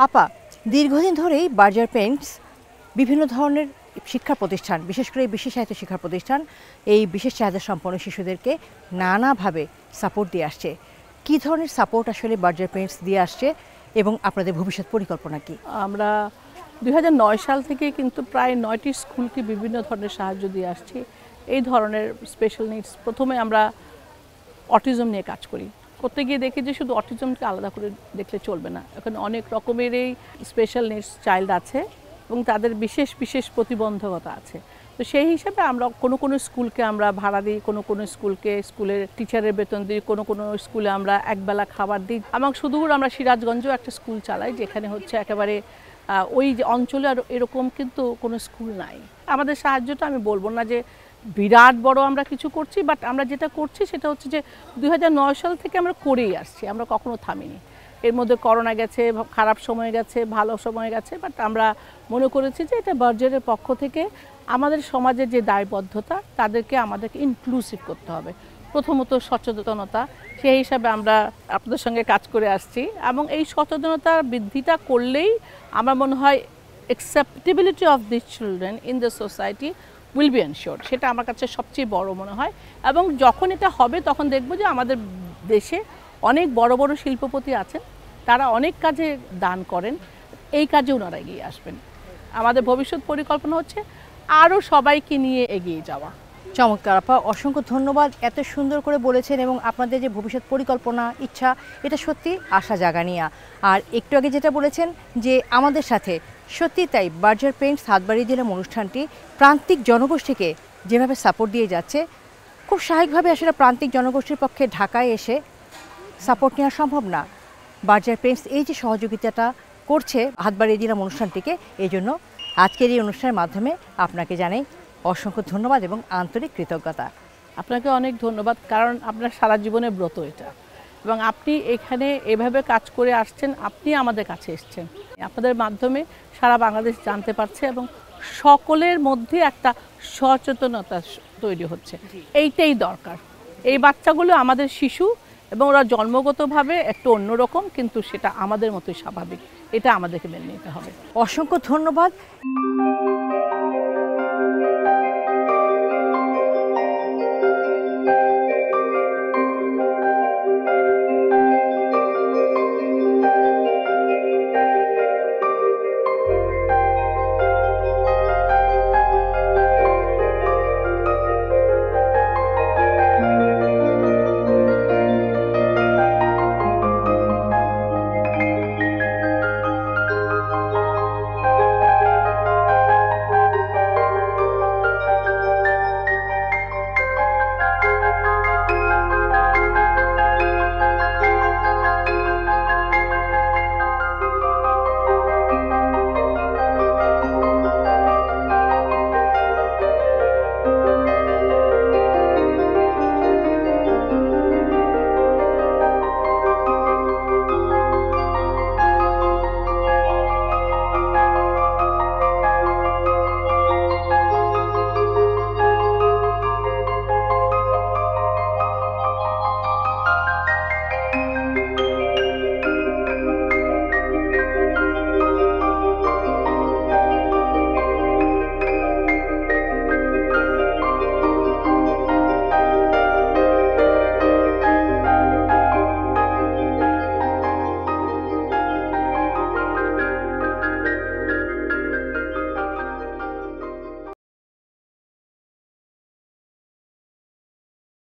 আপা, দীর্ঘদিন ধরেই বার্জার পেইন্টস বিভিন্ন ধরনের শিক্ষা প্রতিষ্ঠান, বিশেষ করে এই বিশেষ সাহিত্য শিক্ষা প্রতিষ্ঠান এই বিশেষ চাহিদা সম্পন্ন শিশুদেরকে নানাভাবে সাপোর্ট দিয়ে আসছে। কী ধরনের সাপোর্ট আসলে বার্জার পেইন্টস দিয়ে আসছে এবং আপনাদের ভবিষ্যৎ পরিকল্পনা কি? আমরা 2009 সাল থেকে কিন্তু প্রায় 9টি স্কুলকে বিভিন্ন ধরনের সাহায্য দিয়ে আসছি। এই ধরনের স্পেশাল নিডস, প্রথমে আমরা অটিজম নিয়ে কাজ করি। করতে গিয়ে দেখি যে শুধু অটিজমকে আলাদা করে দেখলে চলবে না, এখানে অনেক রকমেরই স্পেশাল নিডস চাইল্ড আছে এবং তাদের বিশেষ বিশেষ প্রতিবন্ধকতা আছে। তো সেই হিসাবে আমরা কোনো স্কুলকে আমরা ভাড়া দিই, কোনো স্কুলকে স্কুলের টিচারের বেতন দিই, কোনো স্কুলে আমরা একবেলা খাবার দিই। এবং সুদূর আমরা সিরাজগঞ্জেও একটা স্কুল চালাই, যেখানে হচ্ছে একেবারে ওই যে অঞ্চলে আর এরকম কিন্তু কোনো স্কুল নাই। আমাদের সাহায্যটা আমি বলবো না যে বিরাট বড় আমরা কিছু করছি, বাট আমরা যেটা করছি সেটা হচ্ছে যে 2009 সাল থেকে আমরা করেই আসছি, আমরা কখনো থামিনি। এর মধ্যে করোনা গেছে, খারাপ সময় গেছে, ভালো সময় গেছে, বাট আমরা মনে করেছি যে এটা বার্জারের পক্ষ থেকে আমাদের সমাজের যে দায়বদ্ধতা, তাদেরকে আমাদেরকে ইনক্লুসিভ করতে হবে। প্রথমত সচেতনতা, সেই হিসাবে আমরা আপনাদের সঙ্গে কাজ করে আসছি এবং এই সচেতনতার বৃদ্ধিটা করলেই আমার মনে হয় acceptability of these children in the society will be ensured। সেটা আমার কাছে সবচেয়ে বড় মনে হয়। এবং যখন এটা হবে তখন দেখব যে আমাদের দেশে অনেক বড় বড় শিল্পপতি আছেন, তারা অনেক কাজে দান করেন, এই কাজে ওনারা এগিয়ে আসবেন। আমাদের ভবিষ্যৎ পরিকল্পনা হচ্ছে আরও সবাইকে নিয়ে এগিয়ে যাওয়া। চমৎকার আপা, অসংখ্য ধন্যবাদ। এত সুন্দর করে বলেছেন এবং আপনাদের যে ভবিষ্যৎ পরিকল্পনা, ইচ্ছা, এটা সত্যি আশা জাগানিয়া। আর একটু আগে যেটা বলেছেন যে আমাদের সাথে, সত্যি তাই, বার্জার পেইন্টস হাত বাড়িয়ে দিলাম অনুষ্ঠানটি প্রান্তিক জনগোষ্ঠীকে যেভাবে সাপোর্ট দিয়ে যাচ্ছে, খুব স্বাভাবিকভাবে আসলে প্রান্তিক জনগোষ্ঠীর পক্ষে ঢাকায় এসে সাপোর্ট নেওয়া সম্ভব না। বার্জার পেইন্টস এই যে সহযোগিতাটা করছে হাত বাড়িয়ে দিলাম অনুষ্ঠানটিকে, এই জন্য আজকের এই অনুষ্ঠানের মাধ্যমে আপনাকে জানাই অসংখ্য ধন্যবাদ এবং আন্তরিক কৃতজ্ঞতা। আপনাকে অনেক ধন্যবাদ, কারণ আপনার সারা জীবনের ব্রত এটা, এবং আপনি এখানে এভাবে কাজ করে আসছেন, আপনি আমাদের কাছে এসছেন। আপনাদের মাধ্যমে সারা বাংলাদেশ জানতে পারছে এবং সকলের মধ্যে একটা সচেতনতা তৈরি হচ্ছে, এইটাই দরকার। এই বাচ্চাগুলো আমাদের শিশু এবং ওরা জন্মগতভাবে একটু অন্যরকম, কিন্তু সেটা আমাদের মতোই স্বাভাবিক, এটা আমাদেরকে মেনে নিতে হবে। অসংখ্য ধন্যবাদ।